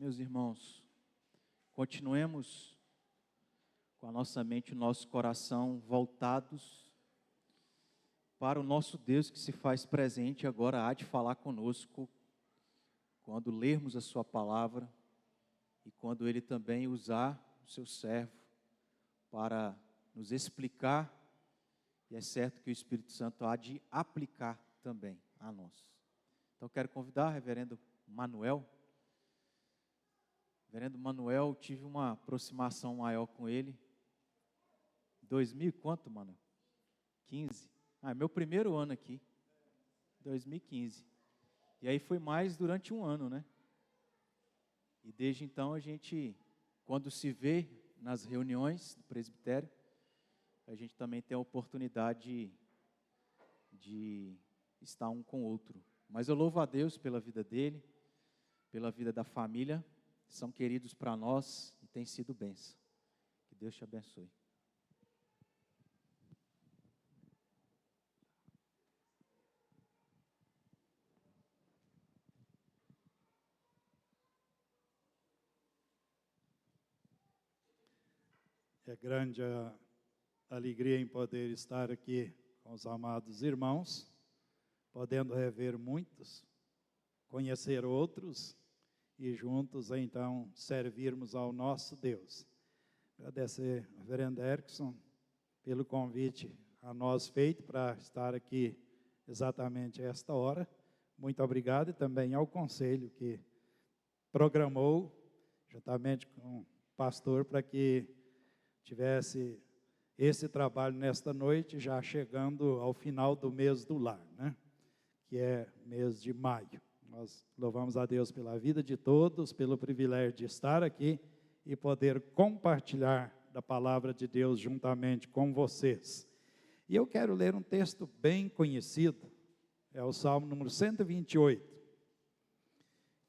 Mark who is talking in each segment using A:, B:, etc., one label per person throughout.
A: Meus irmãos, continuemos com a nossa mente e o nosso coração voltados para o nosso Deus que se faz presente agora há de falar conosco quando lermos a sua palavra e quando Ele também usar o seu servo para nos explicar, e é certo que o Espírito Santo há de aplicar também a nós. Então quero convidar o reverendo Manuel. Reverendo Manuel, tive uma aproximação maior com ele. 2000 e quanto, Manuel? 15. É meu primeiro ano aqui. 2015. E aí foi mais durante um ano, né? E desde então a gente, quando se vê nas reuniões do presbitério, a gente também tem a oportunidade de estar um com o outro. Mas eu louvo a Deus pela vida dele, pela vida da família. São queridos para nós e tem sido bênção. Que Deus te abençoe.
B: É grande a alegria em poder estar aqui com os amados irmãos, podendo rever muitos, conhecer outros e juntos então servirmos ao nosso Deus. Agradecer ao reverendo Erickson pelo convite a nós feito para estar aqui exatamente a esta hora. Muito obrigado, e também ao conselho que programou juntamente com o pastor para que tivesse esse trabalho nesta noite, já chegando ao final do mês do lar, né? Que é mês de maio. Nós louvamos a Deus pela vida de todos, pelo privilégio de estar aqui e poder compartilhar da palavra de Deus juntamente com vocês. E eu quero ler um texto bem conhecido, é o Salmo número 128.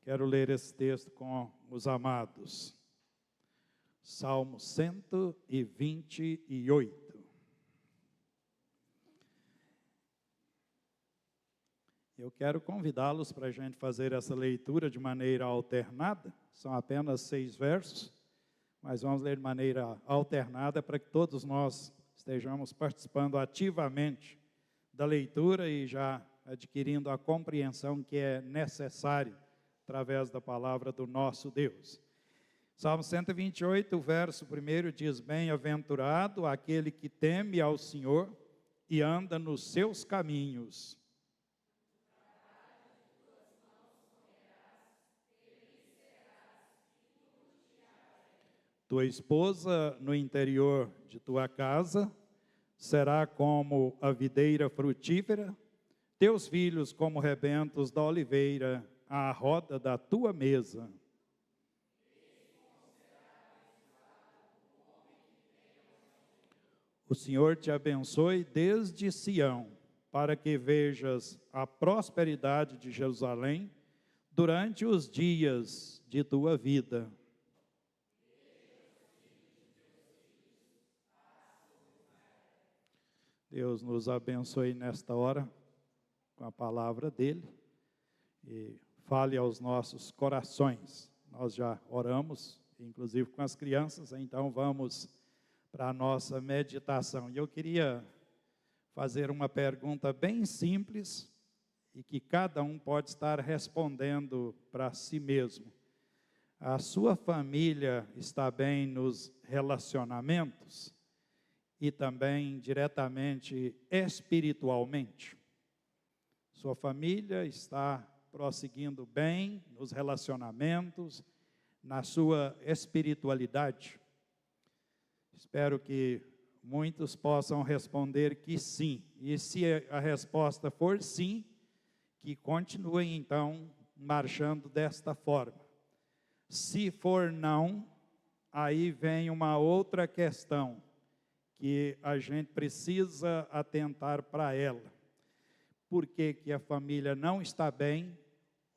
B: Quero ler esse texto com os amados. Salmo 128. Eu quero convidá-los para a gente fazer essa leitura de maneira alternada. São apenas 6 versos, mas vamos ler de maneira alternada para que todos nós estejamos participando ativamente da leitura e já adquirindo a compreensão que é necessária através da palavra do nosso Deus. Salmo 128, o verso 1 diz: Bem-aventurado aquele que teme ao Senhor e anda nos seus caminhos. Tua esposa no interior de tua casa será como a videira frutífera, teus filhos como rebentos da oliveira à roda da tua mesa. O Senhor te abençoe desde Sião, para que vejas a prosperidade de Jerusalém durante os dias de tua vida. Deus nos abençoe nesta hora com a palavra dele e fale aos nossos corações. Nós já oramos, inclusive com as crianças, então vamos para a nossa meditação. E eu queria fazer uma pergunta bem simples e que cada um pode estar respondendo para si mesmo. A sua família está bem nos relacionamentos? E também diretamente espiritualmente? Sua família está prosseguindo bem nos relacionamentos, na sua espiritualidade? Espero que muitos possam responder que sim. E se a resposta for sim, que continuem então marchando desta forma. Se for não, aí vem uma outra questão que a gente precisa atentar para ela. Por que que a família não está bem,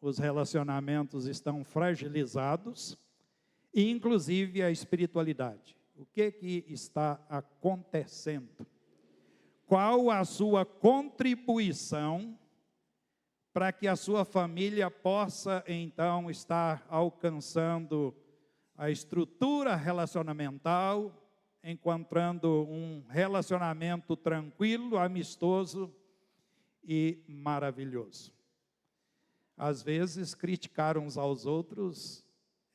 B: os relacionamentos estão fragilizados, e inclusive a espiritualidade? O que que está acontecendo? Qual a sua contribuição para que a sua família possa então estar alcançando a estrutura relacionamental, encontrando um relacionamento tranquilo, amistoso e maravilhoso. Às vezes, criticar uns aos outros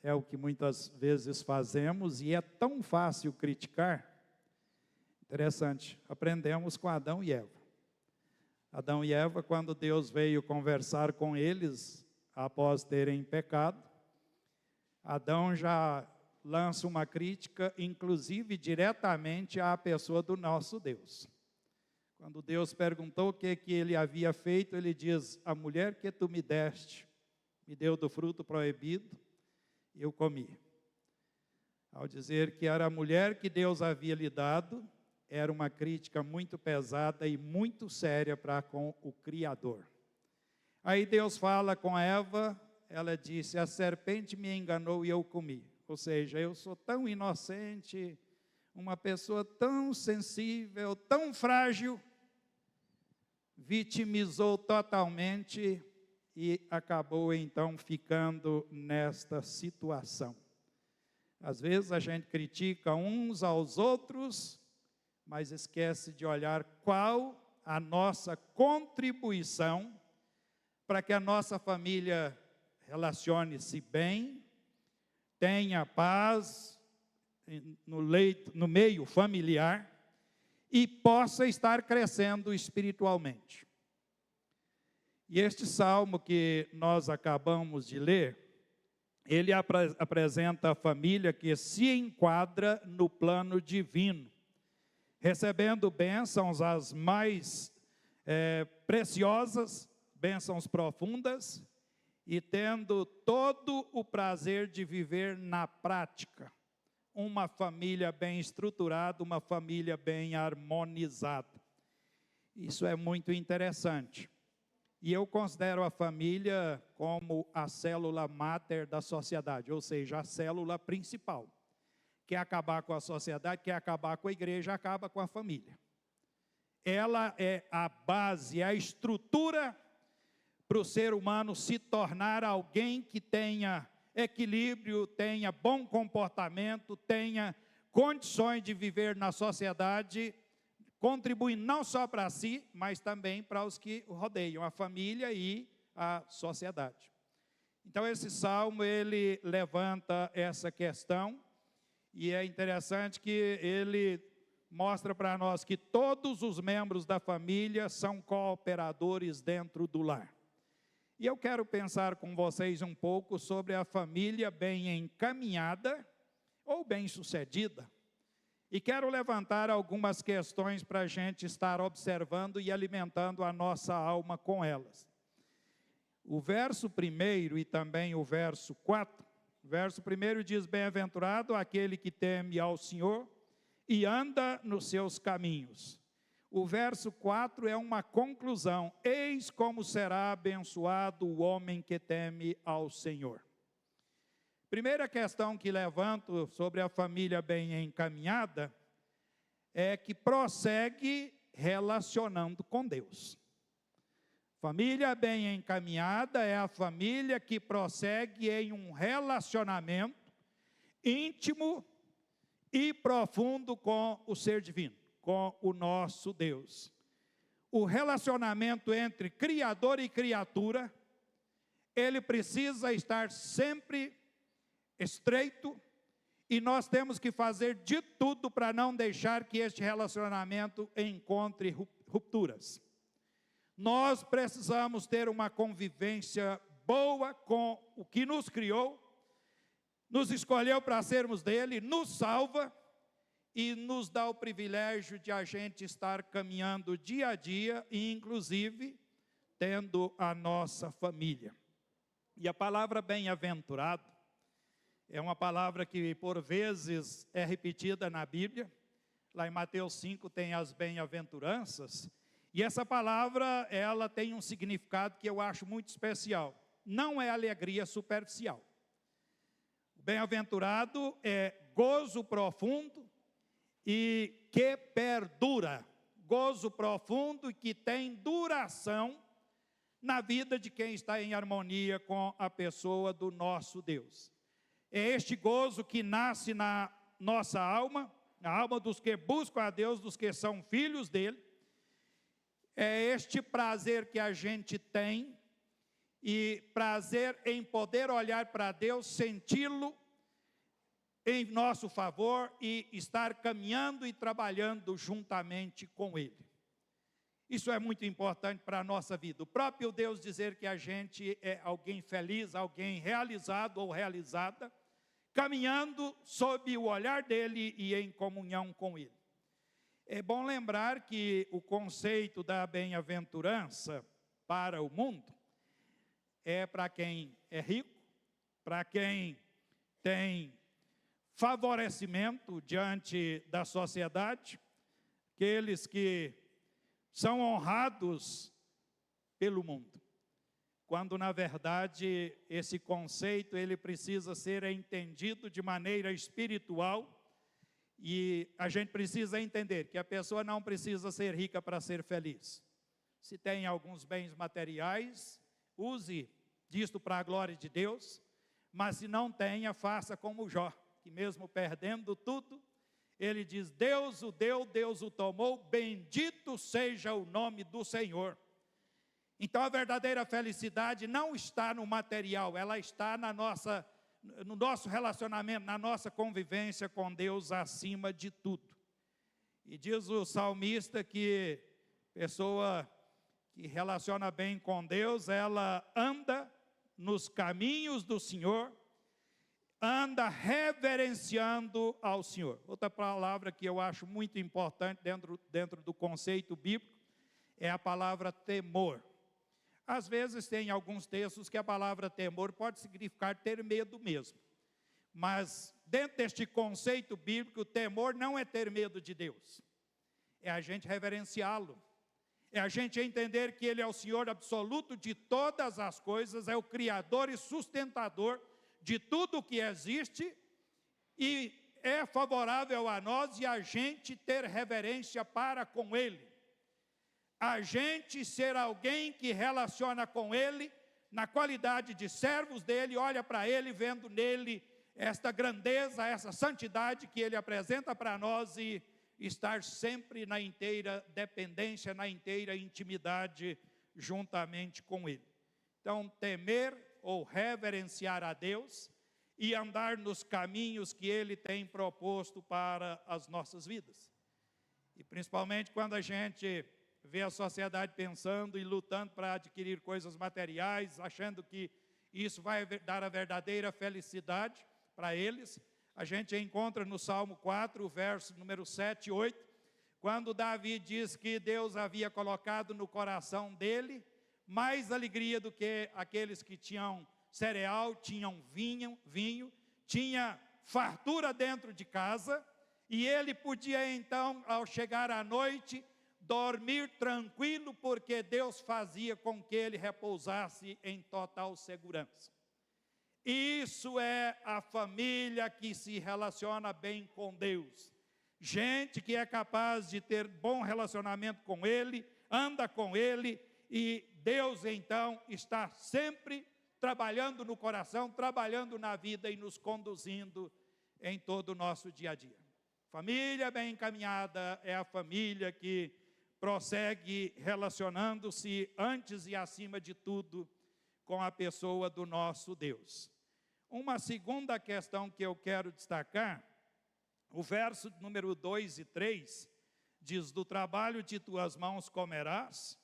B: é o que muitas vezes fazemos, e é tão fácil criticar. Interessante, aprendemos com Adão e Eva. Adão e Eva, quando Deus veio conversar com eles, após terem pecado, Adão já lança uma crítica, inclusive diretamente à pessoa do nosso Deus. Quando Deus perguntou o que ele havia feito, ele diz: a mulher que tu me deste, me deu do fruto proibido, eu comi. Ao dizer que era a mulher que Deus havia lhe dado, era uma crítica muito pesada e muito séria para com o Criador. Aí Deus fala com Eva, ela disse: a serpente me enganou e eu comi. Ou seja, eu sou tão inocente, uma pessoa tão sensível, tão frágil, vitimizou totalmente e acabou então ficando nesta situação. Às vezes a gente critica uns aos outros, mas esquece de olhar qual a nossa contribuição para que a nossa família relacione-se bem, tenha paz no meio familiar e possa estar crescendo espiritualmente. E este salmo que nós acabamos de ler, ele apresenta a família que se enquadra no plano divino, recebendo bênçãos as mais preciosas, bênçãos profundas, e tendo todo o prazer de viver na prática uma família bem estruturada, uma família bem harmonizada. Isso é muito interessante. E eu considero a família como a célula máter da sociedade, ou seja, a célula principal. Quer acabar com a sociedade, quer acabar com a igreja, acaba com a família. Ela é a base, a estrutura para o ser humano se tornar alguém que tenha equilíbrio, tenha bom comportamento, tenha condições de viver na sociedade, contribuindo não só para si, mas também para os que o rodeiam, a família e a sociedade. Então esse salmo, ele levanta essa questão, e é interessante que ele mostra para nós que todos os membros da família são cooperadores dentro do lar. E eu quero pensar com vocês um pouco sobre a família bem encaminhada ou bem-sucedida. E quero levantar algumas questões para a gente estar observando e alimentando a nossa alma com elas. O verso 1 e também o verso 4, o verso 1 diz: bem-aventurado aquele que teme ao Senhor e anda nos seus caminhos. O verso 4 é uma conclusão: eis como será abençoado o homem que teme ao Senhor. Primeira questão que levanto sobre a família bem encaminhada é que prossegue relacionando com Deus. Família bem encaminhada é a família que prossegue em um relacionamento íntimo e profundo com o ser divino, com o nosso Deus. O relacionamento entre Criador e criatura, ele precisa estar sempre estreito, e nós temos que fazer de tudo para não deixar que este relacionamento encontre rupturas. Nós precisamos ter uma convivência boa com o que nos criou, nos escolheu para sermos dele, nos salva e nos dá o privilégio de a gente estar caminhando dia a dia e inclusive tendo a nossa família. E a palavra bem-aventurado é uma palavra que por vezes é repetida na Bíblia. Lá em Mateus 5 tem as bem-aventuranças, e essa palavra, ela tem um significado que eu acho muito especial. Não é alegria superficial. Bem-aventurado é gozo profundo e que perdura. Gozo profundo e que tem duração na vida de quem está em harmonia com a pessoa do nosso Deus. É este gozo que nasce na nossa alma, na alma dos que buscam a Deus, dos que são filhos dele. É este prazer que a gente tem, e prazer em poder olhar para Deus, senti-lo em nosso favor e estar caminhando e trabalhando juntamente com Ele. Isso é muito importante para a nossa vida. O próprio Deus dizer que a gente é alguém feliz, alguém realizado ou realizada, caminhando sob o olhar dEle e em comunhão com Ele. É bom lembrar que o conceito da bem-aventurança para o mundo é para quem é rico, para quem tem favorecimento diante da sociedade, aqueles que são honrados pelo mundo. Quando, na verdade, esse conceito ele precisa ser entendido de maneira espiritual, e a gente precisa entender que a pessoa não precisa ser rica para ser feliz. Se tem alguns bens materiais, use disto para a glória de Deus, mas se não tenha, faça como Jó, que mesmo perdendo tudo, ele diz: Deus o deu, Deus o tomou, bendito seja o nome do Senhor. Então a verdadeira felicidade não está no material, ela está no nosso relacionamento, na nossa convivência com Deus acima de tudo. E diz o salmista que pessoa que relaciona bem com Deus, ela anda nos caminhos do Senhor, anda reverenciando ao Senhor. Outra palavra que eu acho muito importante dentro do conceito bíblico é a palavra temor. Às vezes tem alguns textos que a palavra temor pode significar ter medo mesmo. Mas dentro deste conceito bíblico, temor não é ter medo de Deus. É a gente reverenciá-lo. É a gente entender que Ele é o Senhor absoluto de todas as coisas, é o Criador e sustentador de tudo o que existe, e é favorável a nós e a gente ter reverência para com Ele. A gente ser alguém que relaciona com Ele, na qualidade de servos dEle, olha para Ele, vendo nele esta grandeza, essa santidade que Ele apresenta para nós, e estar sempre na inteira dependência, na inteira intimidade juntamente com Ele. Então, temer ou reverenciar a Deus e andar nos caminhos que Ele tem proposto para as nossas vidas. E principalmente quando a gente vê a sociedade pensando e lutando para adquirir coisas materiais, achando que isso vai dar a verdadeira felicidade para eles. A gente encontra no Salmo 4, verso número 7 e 8, quando Davi diz que Deus havia colocado no coração dele mais alegria do que aqueles que tinham cereal, tinham vinho, tinha fartura dentro de casa, e ele podia então, ao chegar à noite, dormir tranquilo, porque Deus fazia com que ele repousasse em total segurança. Isso é a família que se relaciona bem com Deus. Gente que é capaz de ter bom relacionamento com Ele, anda com Ele, e Deus então está sempre trabalhando no coração, trabalhando na vida e nos conduzindo em todo o nosso dia a dia. Família bem encaminhada é a família que prossegue relacionando-se antes e acima de tudo com a pessoa do nosso Deus. Uma segunda questão que eu quero destacar, o verso número 2 e 3, diz: do trabalho de tuas mãos comerás,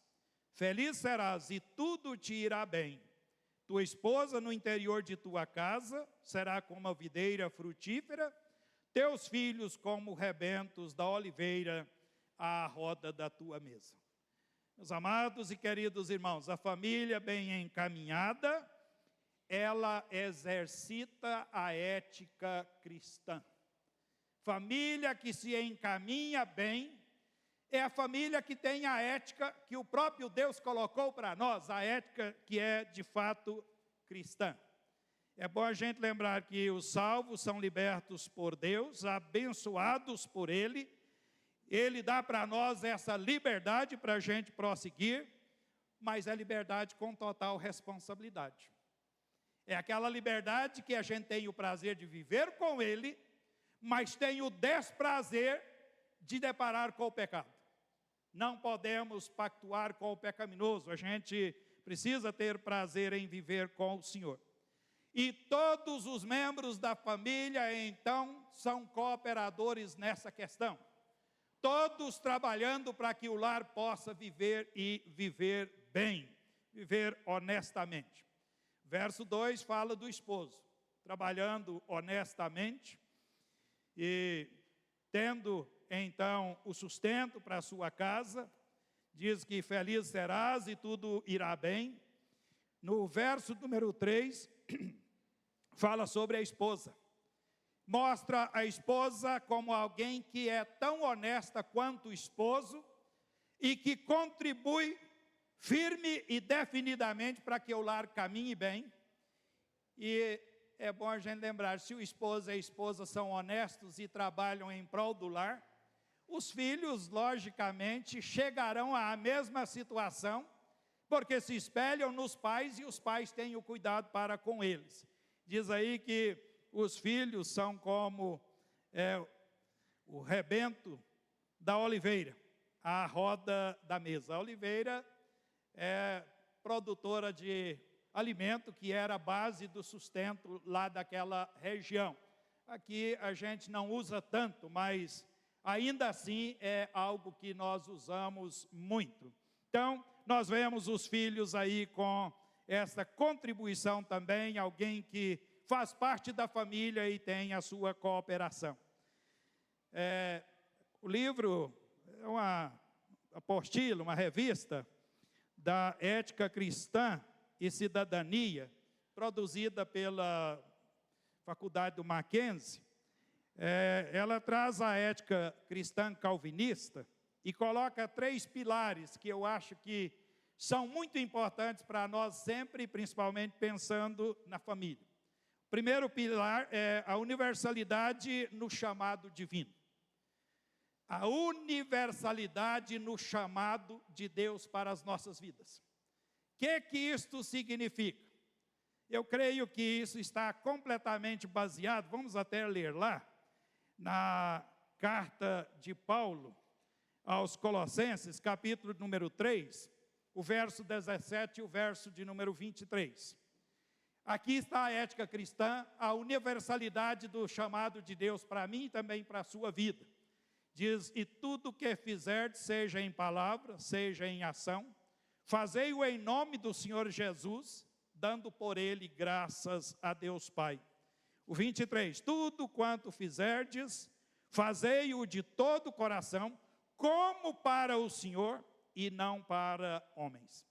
B: feliz serás e tudo te irá bem. Tua esposa no interior de tua casa será como a videira frutífera, teus filhos como rebentos da oliveira à roda da tua mesa. Meus amados e queridos irmãos, a família bem encaminhada, ela exercita a ética cristã. Família que se encaminha bem é a família que tem a ética que o próprio Deus colocou para nós, a ética que é de fato cristã. É bom a gente lembrar que os salvos são libertos por Deus, abençoados por Ele. Ele dá para nós essa liberdade para a gente prosseguir. mas é liberdade com total responsabilidade. É aquela liberdade que a gente tem o prazer de viver com Ele, mas tem o desprazer de deparar com o pecado. Não podemos pactuar com o pecaminoso, a gente precisa ter prazer em viver com o Senhor. E todos os membros da família, então, são cooperadores nessa questão. Todos trabalhando para que o lar possa viver e viver bem, viver honestamente. Verso 2 fala do esposo, trabalhando honestamente e tendo então o sustento para a sua casa. Diz que feliz serás e tudo irá bem. No verso número 3, fala sobre a esposa. Mostra a esposa como alguém que é tão honesta quanto o esposo e que contribui firme e definidamente para que o lar caminhe bem. E é bom a gente lembrar, se o esposo e a esposa são honestos e trabalham em prol do lar, os filhos, logicamente, chegarão à mesma situação, porque se espelham nos pais e os pais têm o cuidado para com eles. Diz aí que os filhos são como o rebento da oliveira, a roda da mesa. A oliveira é produtora de alimento que era a base do sustento lá daquela região. Aqui a gente não usa tanto, mas ainda assim é algo que nós usamos muito. Então, nós vemos os filhos aí com essa contribuição também, alguém que faz parte da família e tem a sua cooperação. O livro é uma apostila, uma revista da Ética Cristã e Cidadania, produzida pela Faculdade do Mackenzie. Ela traz a ética cristã calvinista e coloca 3 pilares que eu acho que são muito importantes para nós sempre, principalmente pensando na família. O primeiro pilar é a universalidade no chamado divino. A universalidade no chamado de Deus para as nossas vidas. O que isto significa? Eu creio que isso está completamente baseado, vamos até ler lá, na carta de Paulo aos Colossenses, capítulo número 3, o verso 17 e o verso de número 23. Aqui está a ética cristã, a universalidade do chamado de Deus para mim e também para a sua vida. Diz, e tudo que fizerdes, seja em palavra, seja em ação, fazei-o em nome do Senhor Jesus, dando por ele graças a Deus Pai. O 23, tudo quanto fizerdes, fazei-o de todo o coração, como para o Senhor e não para homens.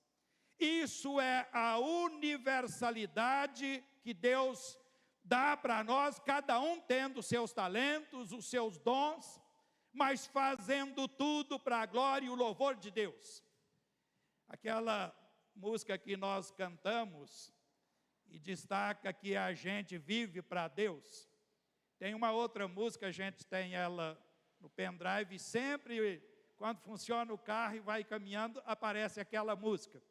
B: Isso é a universalidade que Deus dá para nós, cada um tendo os seus talentos, os seus dons, mas fazendo tudo para a glória e o louvor de Deus. Aquela música que nós cantamos e destaca que a gente vive para Deus. Tem uma outra música, a gente tem ela no pendrive, e sempre quando funciona o carro e vai caminhando, aparece aquela música.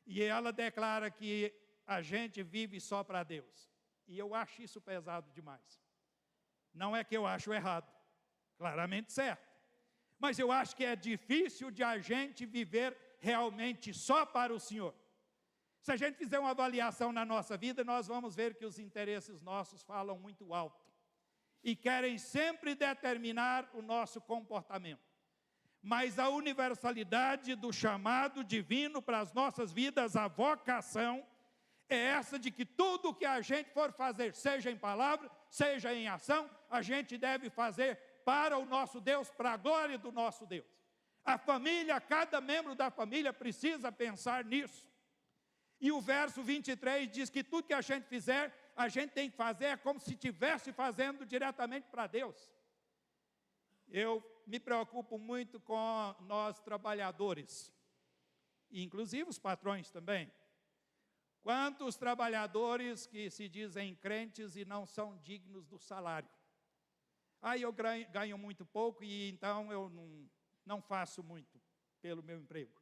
B: E ela declara que a gente vive só para Deus. E eu acho isso pesado demais. Não é que eu acho errado, claramente certo. Mas eu acho que é difícil de a gente viver realmente só para o Senhor. Se a gente fizer uma avaliação na nossa vida, nós vamos ver que os interesses nossos falam muito alto. E querem sempre determinar o nosso comportamento. Mas a universalidade do chamado divino para as nossas vidas, a vocação, é essa de que tudo que a gente for fazer, seja em palavra, seja em ação, a gente deve fazer para o nosso Deus, para a glória do nosso Deus. A família, cada membro da família precisa pensar nisso. E o verso 23 diz que tudo que a gente fizer, a gente tem que fazer como se estivesse fazendo diretamente para Deus. Eu me preocupo muito com nós trabalhadores, inclusive os patrões também. Quantos trabalhadores que se dizem crentes e não são dignos do salário? Eu ganho muito pouco e então eu não faço muito pelo meu emprego.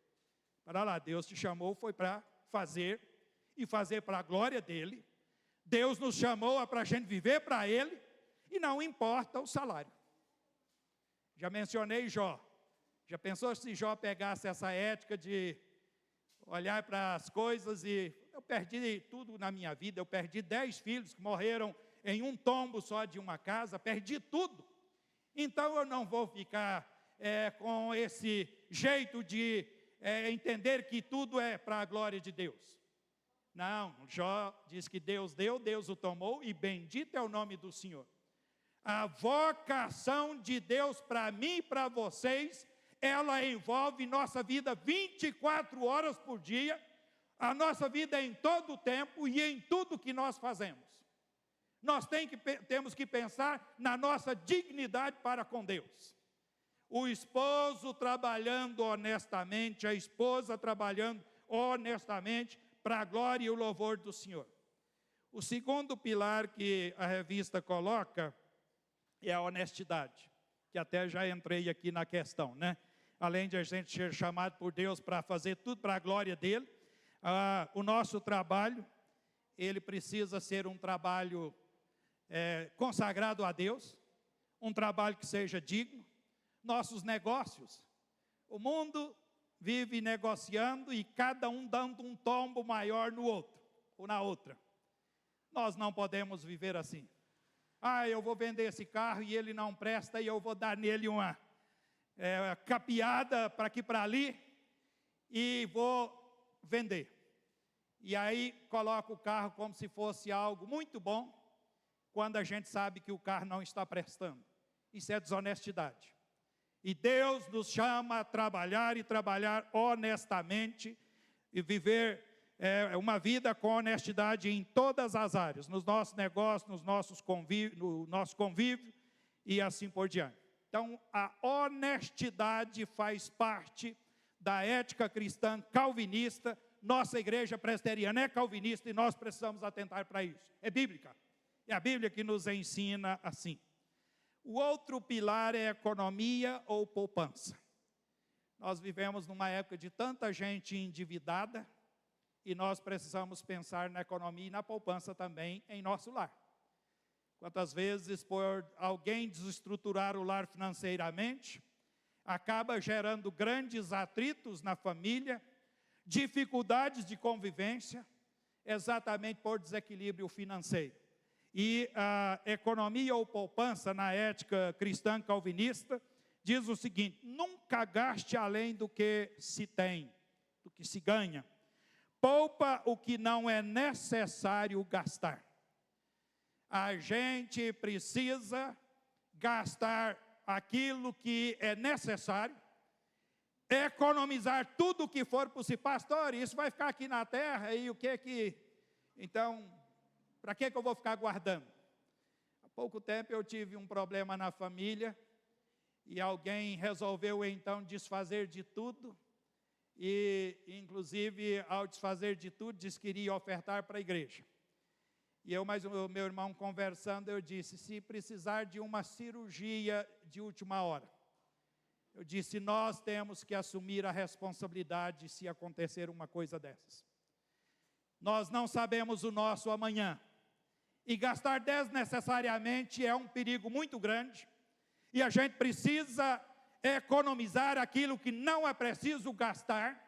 B: Para lá, Deus te chamou, foi para fazer, e fazer para a glória dEle. Deus nos chamou para a gente viver para Ele, e não importa o salário. Já mencionei Jó. Já pensou se Jó pegasse essa ética de olhar para as coisas e... Eu perdi tudo na minha vida, eu perdi 10 filhos que morreram em um tombo só de uma casa, perdi tudo. Então eu não vou ficar com esse jeito de entender que tudo é para a glória de Deus. Não, Jó diz que Deus deu, Deus o tomou, e bendito é o nome do Senhor. A vocação de Deus para mim e para vocês, ela envolve nossa vida 24 horas por dia, a nossa vida em todo o tempo e em tudo que nós fazemos. Nós temos que pensar na nossa dignidade para com Deus. O esposo trabalhando honestamente, a esposa trabalhando honestamente para a glória e o louvor do Senhor. O segundo pilar que a revista coloca é a honestidade, que até já entrei aqui na questão, né? Além de a gente ser chamado por Deus para fazer tudo para a glória dEle, o nosso trabalho, ele precisa ser um trabalho consagrado a Deus, um trabalho que seja digno. Nossos negócios, o mundo vive negociando e cada um dando um tombo maior no outro, ou na outra. Nós não podemos viver assim. Eu vou vender esse carro e ele não presta e eu vou dar nele uma capeada para aqui para ali e vou vender. E aí coloca o carro como se fosse algo muito bom, quando a gente sabe que o carro não está prestando. Isso é desonestidade. E Deus nos chama a trabalhar e trabalhar honestamente e viver uma vida com honestidade em todas as áreas, nos nossos negócios, no nosso convívio e assim por diante. Então, a honestidade faz parte da ética cristã calvinista. Nossa igreja presbiteriana é calvinista e nós precisamos atentar para isso. É bíblica. É a Bíblia que nos ensina assim. O outro pilar é economia ou poupança. Nós vivemos numa época de tanta gente endividada e nós precisamos pensar na economia e na poupança também em nosso lar. Quantas vezes, por alguém desestruturar o lar financeiramente, acaba gerando grandes atritos na família, dificuldades de convivência, exatamente por desequilíbrio financeiro. E a economia ou poupança, na ética cristã calvinista, diz o seguinte: nunca gaste além do que se tem, do que se ganha. Poupa o que não é necessário gastar. A gente precisa gastar aquilo que é necessário, economizar tudo o que for possível. Pastor, isso vai ficar aqui na terra e o que que... Então, para que eu vou ficar guardando? Há pouco tempo eu tive um problema na família e alguém resolveu então desfazer de tudo e, inclusive, ao desfazer de tudo, disse que iria ofertar para a igreja. E eu, mais o meu irmão conversando, eu disse, se precisar de uma cirurgia de última hora, eu disse, nós temos que assumir a responsabilidade se acontecer uma coisa dessas. Nós não sabemos o nosso amanhã. E gastar desnecessariamente é um perigo muito grande. E a gente precisa economizar aquilo que não é preciso gastar.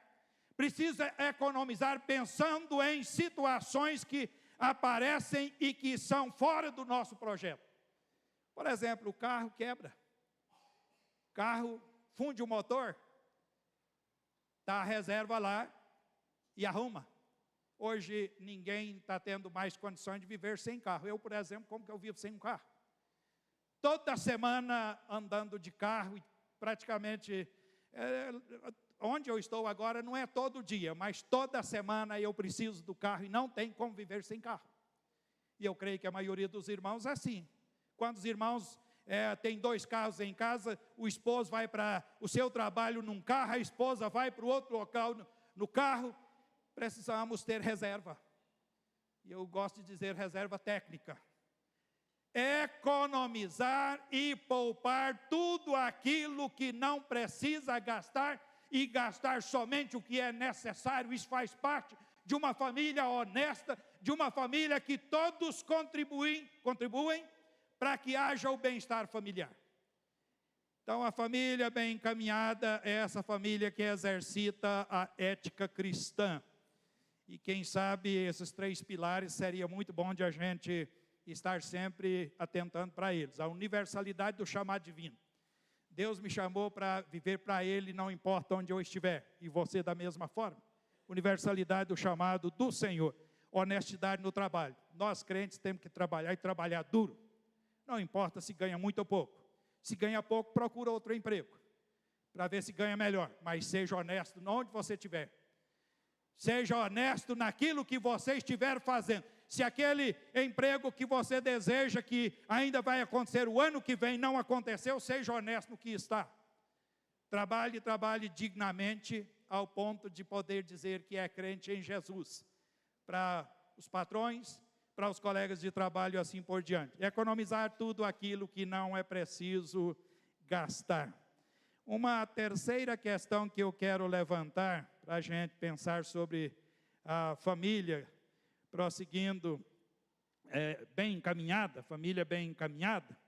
B: Precisa economizar pensando em situações que aparecem e que são fora do nosso projeto. Por exemplo, o carro quebra. O carro funde o motor. Está a reserva lá e arruma. Hoje ninguém está tendo mais condições de viver sem carro. Eu, por exemplo, como que eu vivo sem um carro? Toda semana andando de carro, e praticamente, onde eu estou agora não é todo dia, mas toda semana eu preciso do carro e não tem como viver sem carro. E eu creio que a maioria dos irmãos é assim. Quando os irmãos têm 2 carros em casa, o esposo vai para o seu trabalho num carro, a esposa vai para o outro local no carro. Precisamos ter reserva. E eu gosto de dizer reserva técnica. Economizar e poupar tudo aquilo que não precisa gastar e gastar somente o que é necessário. Isso faz parte de uma família honesta, de uma família que todos contribuem para que haja o bem-estar familiar. Então, a família bem encaminhada é essa família que exercita a ética cristã. E quem sabe esses 3 pilares seria muito bom de a gente estar sempre atentando para eles. A universalidade do chamado divino. Deus me chamou para viver para Ele, não importa onde eu estiver. E você da mesma forma. Universalidade do chamado do Senhor. Honestidade no trabalho. Nós crentes temos que trabalhar e trabalhar duro. Não importa se ganha muito ou pouco. Se ganha pouco, procura outro emprego, para ver se ganha melhor. Mas seja honesto onde você estiver. Seja honesto naquilo que você estiver fazendo. Se aquele emprego que você deseja, que ainda vai acontecer o ano que vem, não aconteceu, seja honesto no que está. Trabalhe dignamente, ao ponto de poder dizer que é crente em Jesus. Para os patrões, para os colegas de trabalho e assim por diante. Economizar tudo aquilo que não é preciso gastar. Uma terceira questão que eu quero levantar, para a gente pensar sobre a família, prosseguindo bem encaminhada, família bem encaminhada.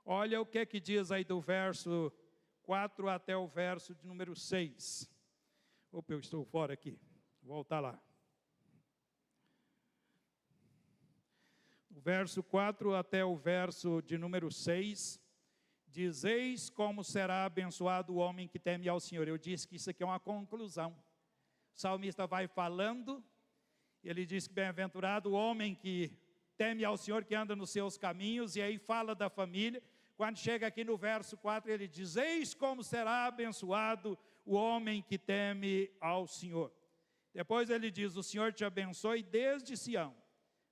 B: Olha o que diz aí do verso 4 até o verso de número 6. Opa, eu estou fora aqui, vou voltar lá. O verso 4 até o verso de número 6, diz: eis como será abençoado o homem que teme ao Senhor. Eu disse que isso aqui é uma conclusão. O salmista vai falando, ele diz que bem-aventurado o homem que teme ao Senhor, que anda nos seus caminhos, e aí fala da família. Quando chega aqui no verso 4, ele diz: eis como será abençoado o homem que teme ao Senhor. Depois ele diz: o Senhor te abençoe desde Sião,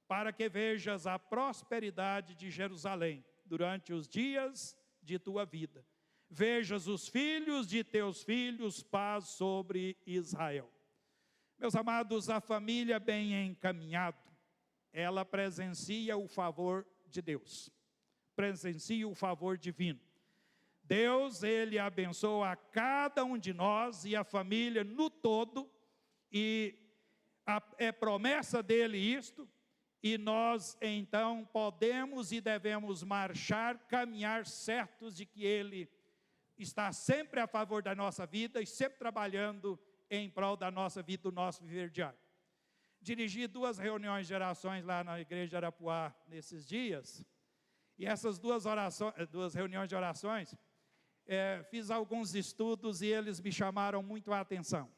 B: para que vejas a prosperidade de Jerusalém durante os dias de tua vida. Vejas os filhos de teus filhos, paz sobre Israel. Meus amados, a família bem encaminhada, ela presencia o favor de Deus, presencia o favor divino. Deus, Ele abençoa a cada um de nós e a família no todo, e é promessa dEle isto. E nós, então, podemos e devemos marchar, caminhar certos de que Ele está sempre a favor da nossa vida e sempre trabalhando em prol da nossa vida, do nosso viver diário. Dirigi 2 reuniões de orações lá na igreja de Arapuá nesses dias, e essas 2 reuniões de orações, fiz alguns estudos e eles me chamaram muito a atenção.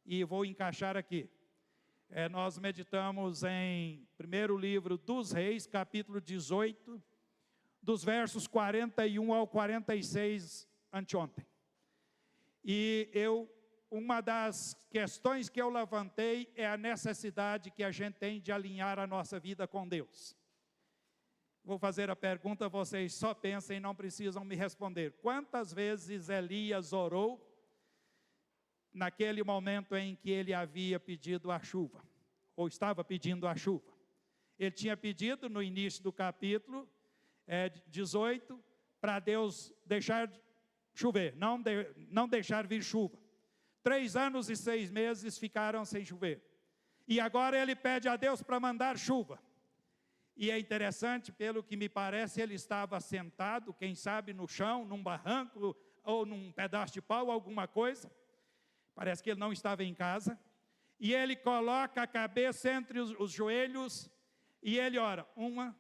B: E vou encaixar aqui. Nós meditamos em primeiro livro dos Reis, capítulo 18, dos versos 41 ao 46, anteontem. E uma das questões que eu levantei é a necessidade que a gente tem de alinhar a nossa vida com Deus. Vou fazer a pergunta, vocês só pensem, não precisam me responder. Quantas vezes Elias orou naquele momento em que ele havia pedido a chuva, ou estava pedindo a chuva? Ele tinha pedido no início do capítulo 18, para Deus deixar chover, não deixar vir chuva. 3 anos e 6 meses ficaram sem chover, e agora ele pede a Deus para mandar chuva. E é interessante, pelo que me parece, ele estava sentado, quem sabe no chão, num barranco, ou num pedaço de pau, alguma coisa. Parece que ele não estava em casa. E ele coloca a cabeça entre os joelhos e ele ora. 1,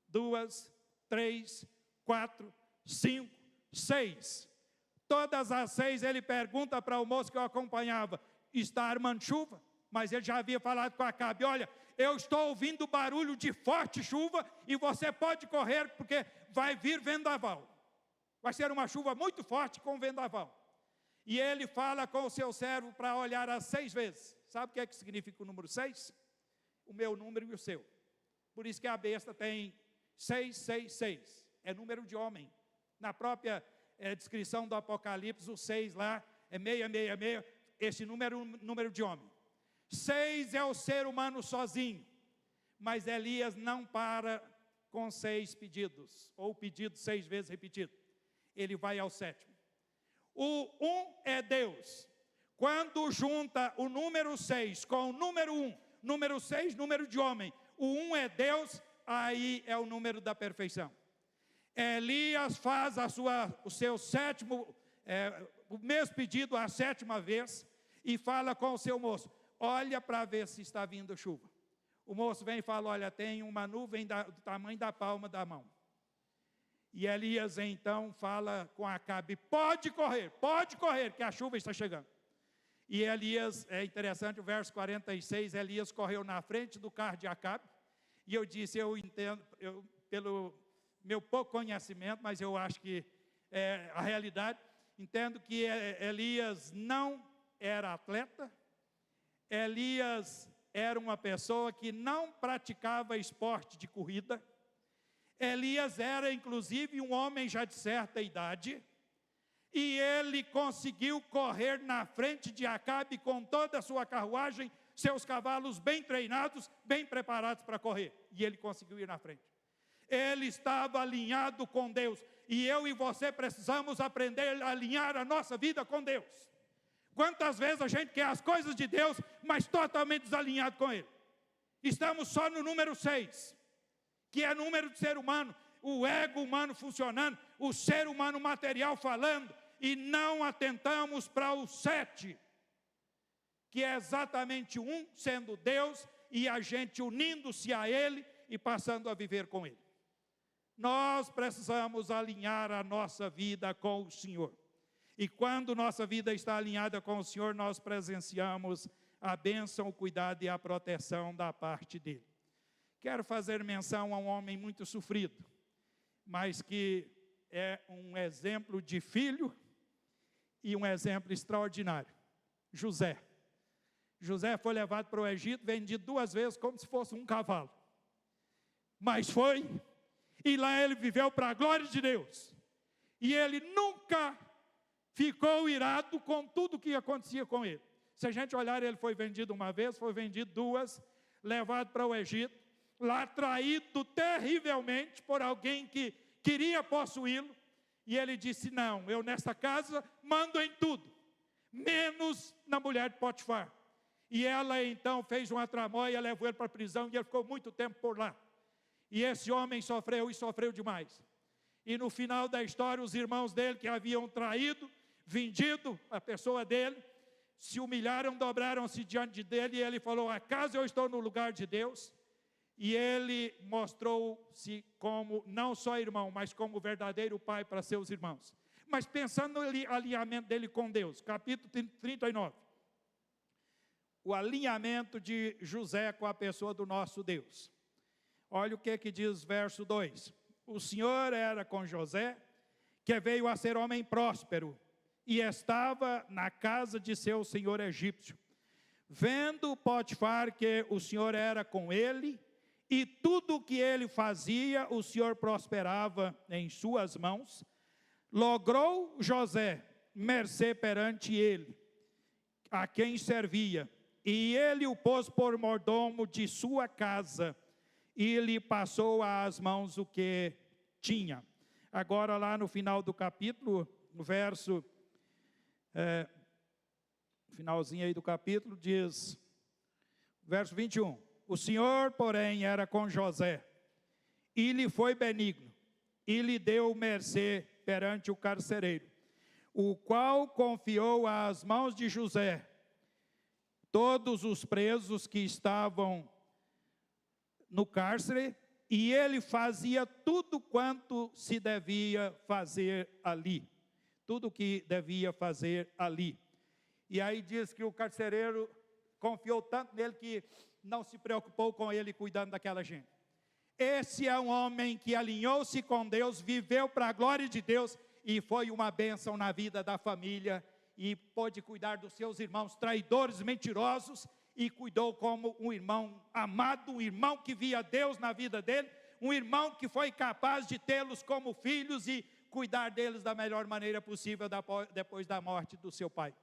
B: 2, 3, 4, 5, 6. Todas as 6 ele pergunta para o moço que o acompanhava: está armando chuva? Mas ele já havia falado com Acabe: olha, eu estou ouvindo barulho de forte chuva e você pode correr porque vai vir vendaval. Vai ser uma chuva muito forte com vendaval. E ele fala com o seu servo para olhar as 6 vezes. Sabe o que é que significa o número 6? O meu número e o seu. Por isso que a besta tem 666. É número de homem. Na própria descrição do Apocalipse, o 6 lá é 666. Esse número é um número de homem. 6 é o ser humano sozinho. Mas Elias não para com 6 pedidos, ou pedido 6 vezes repetido. Ele vai ao 7º. O 1 é Deus, Quando junta o número 6 com o número 1, número 6, número de homem, o 1 é Deus, aí é o número da perfeição. Elias faz o seu sétimo, o mesmo pedido a 7ª vez, e fala com o seu moço: olha para ver se está vindo chuva. O moço vem e fala: olha, tem uma nuvem do tamanho da palma da mão. E Elias então fala com Acabe: pode correr, que a chuva está chegando. E Elias, é interessante, o verso 46, Elias correu na frente do carro de Acabe, e eu disse, eu entendo, pelo meu pouco conhecimento, mas eu acho que é a realidade, entendo que Elias não era atleta, Elias era uma pessoa que não praticava esporte de corrida, Elias era inclusive um homem já de certa idade, e ele conseguiu correr na frente de Acabe com toda a sua carruagem, seus cavalos bem treinados, bem preparados para correr. E ele conseguiu ir na frente. Ele estava alinhado com Deus. E eu e você precisamos aprender a alinhar a nossa vida com Deus. Quantas vezes a gente quer as coisas de Deus, mas totalmente desalinhado com Ele? Estamos só no número 6, que é número de ser humano, o ego humano funcionando, o ser humano material falando, e não atentamos para o 7, que é exatamente 1, sendo Deus, e a gente unindo-se a Ele e passando a viver com Ele. Nós precisamos alinhar a nossa vida com o Senhor. E quando nossa vida está alinhada com o Senhor, nós presenciamos a bênção, o cuidado e a proteção da parte dEle. Quero fazer menção a um homem muito sofrido, mas que é um exemplo de filho e um exemplo extraordinário. José. José foi levado para o Egito, vendido 2 vezes como se fosse um cavalo. Mas foi, e lá ele viveu para a glória de Deus. E ele nunca ficou irado com tudo que acontecia com ele. Se a gente olhar, ele foi vendido 1 vez, foi vendido 2, levado para o Egito, lá traído terrivelmente por alguém que queria possuí-lo. E ele disse: não, eu nesta casa mando em tudo, menos na mulher de Potifar. E ela então fez uma tramóia, levou ele para a prisão, e ele ficou muito tempo por lá. E esse homem sofreu, e sofreu demais. E no final da história, os irmãos dele que haviam traído, vendido a pessoa dele, se humilharam, dobraram-se diante dele, e ele falou: acaso eu estou no lugar de Deus? E ele mostrou-se como não só irmão, mas como verdadeiro pai para seus irmãos. Mas pensando no alinhamento dele com Deus, capítulo 39. O alinhamento de José com a pessoa do nosso Deus. Olha o que diz verso 2. O Senhor era com José, que veio a ser homem próspero, e estava na casa de seu senhor egípcio. Vendo Potifar que o Senhor era com ele, e tudo o que ele fazia, o Senhor prosperava em suas mãos, logrou José mercê perante ele, a quem servia, e ele o pôs por mordomo de sua casa, e lhe passou às mãos o que tinha. Agora lá no final do capítulo, no verso, finalzinho aí do capítulo, diz, verso 21, o Senhor, porém, era com José, e lhe foi benigno, e lhe deu mercê perante o carcereiro, o qual confiou às mãos de José todos os presos que estavam no cárcere, e ele fazia tudo quanto se devia fazer ali. Tudo que devia fazer ali. E aí diz que o carcereiro confiou tanto nele que não se preocupou com ele cuidando daquela gente. Esse é um homem que alinhou-se com Deus, viveu para a glória de Deus e foi uma bênção na vida da família e pôde cuidar dos seus irmãos traidores, mentirosos, e cuidou como um irmão amado, um irmão que via Deus na vida dele, um irmão que foi capaz de tê-los como filhos e cuidar deles da melhor maneira possível depois da morte do seu pai.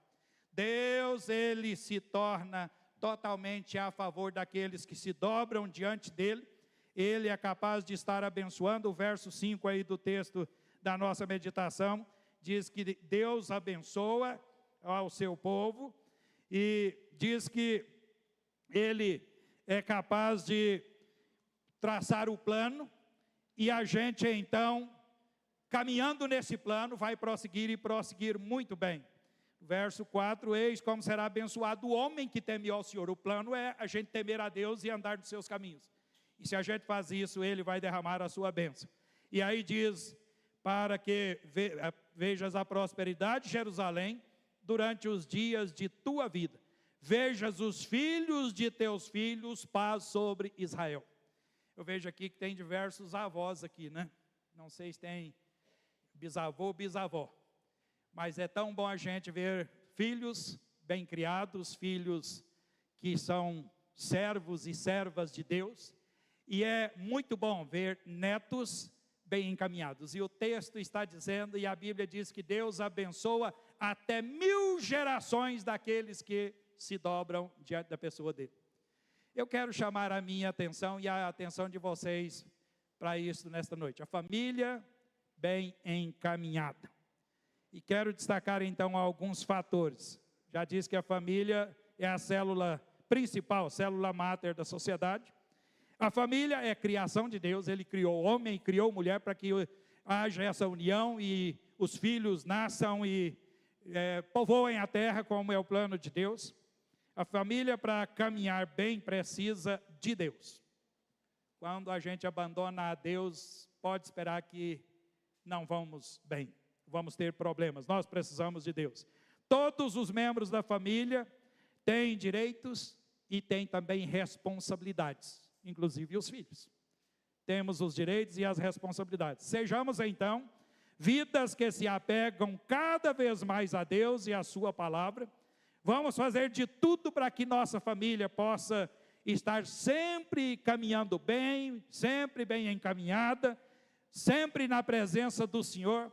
B: Deus, ele se torna totalmente a favor daqueles que se dobram diante dele. Ele é capaz de estar abençoando. O verso 5 aí do texto da nossa meditação diz que Deus abençoa ao seu povo, e diz que ele é capaz de traçar o plano, e a gente então, caminhando nesse plano, vai prosseguir e prosseguir muito bem. Verso 4, eis como será abençoado o homem que teme ao Senhor. O plano é a gente temer a Deus e andar nos seus caminhos. E se a gente faz isso, Ele vai derramar a sua bênção. E aí diz, para que vejas a prosperidade de Jerusalém durante os dias de tua vida. Vejas os filhos de teus filhos, paz sobre Israel. Eu vejo aqui que tem diversos avós aqui, né? Não sei se tem bisavô ou bisavó. Mas é tão bom a gente ver filhos bem criados, filhos que são servos e servas de Deus. E é muito bom ver netos bem encaminhados. E o texto está dizendo, e a Bíblia diz que Deus abençoa até 1000 gerações daqueles que se dobram diante da pessoa dele. Eu quero chamar a minha atenção e a atenção de vocês para isso nesta noite. A família bem encaminhada. E quero destacar então alguns fatores. Já disse que a família é a célula principal, célula máter da sociedade. A família é a criação de Deus, Ele criou o homem e criou a mulher para que haja essa união e os filhos nasçam e povoem a terra como é o plano de Deus. A família, para caminhar bem, precisa de Deus. Quando a gente abandona a Deus, pode esperar que não vamos bem, vamos ter problemas. Nós precisamos de Deus. Todos os membros da família têm direitos e têm também responsabilidades, inclusive os filhos. Temos os direitos e as responsabilidades. Sejamos então vidas que se apegam cada vez mais a Deus e a sua palavra. Vamos fazer de tudo para que nossa família possa estar sempre caminhando bem, sempre bem encaminhada, sempre na presença do Senhor,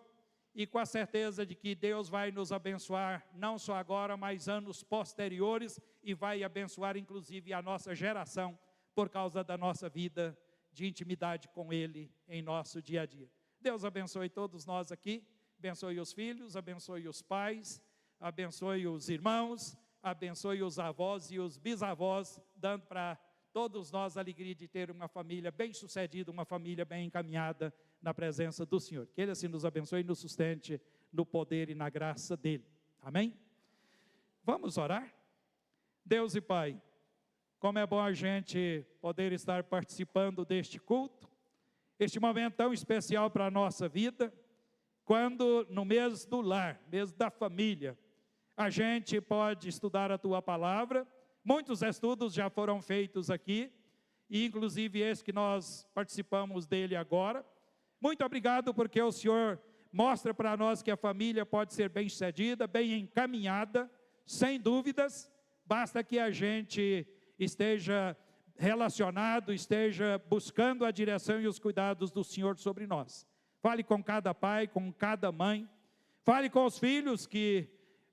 B: e com a certeza de que Deus vai nos abençoar, não só agora, mas anos posteriores, e vai abençoar inclusive a nossa geração, por causa da nossa vida de intimidade com Ele em nosso dia a dia. Deus abençoe todos nós aqui, abençoe os filhos, abençoe os pais, abençoe os irmãos, abençoe os avós e os bisavós, dando para todos nós a alegria de ter uma família bem-sucedida, uma família bem encaminhada na presença do Senhor. Que Ele assim nos abençoe e nos sustente no poder e na graça dEle. Amém? Vamos orar? Deus e Pai, como é bom a gente poder estar participando deste culto, este momento tão especial para a nossa vida, quando no mês do lar, mês da família, a gente pode estudar a Tua Palavra. Muitos estudos já foram feitos aqui, e inclusive esse que nós participamos dele agora. Muito obrigado porque o Senhor mostra para nós que a família pode ser bem-sucedida, bem encaminhada, sem dúvidas, basta que a gente esteja relacionado, esteja buscando a direção e os cuidados do Senhor sobre nós. Fale com cada pai, com cada mãe, fale com os filhos que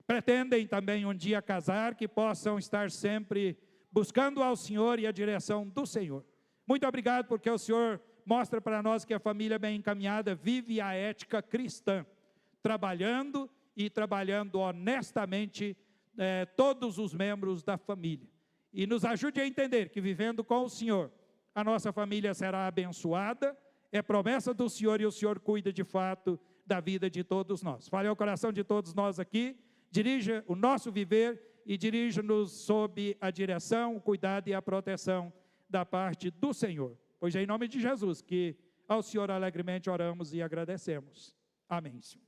B: pretendem também um dia casar, que possam estar sempre buscando ao Senhor e a direção do Senhor. Muito obrigado porque o Senhor mostra para nós que a família bem encaminhada vive a ética cristã, trabalhando honestamente todos os membros da família. E nos ajude a entender que vivendo com o Senhor, a nossa família será abençoada, é promessa do Senhor e o Senhor cuida de fato da vida de todos nós. Fale ao coração de todos nós aqui, dirija o nosso viver e dirija-nos sob a direção, o cuidado e a proteção da parte do Senhor. Pois é em nome de Jesus que ao Senhor alegremente oramos e agradecemos. Amém, Senhor.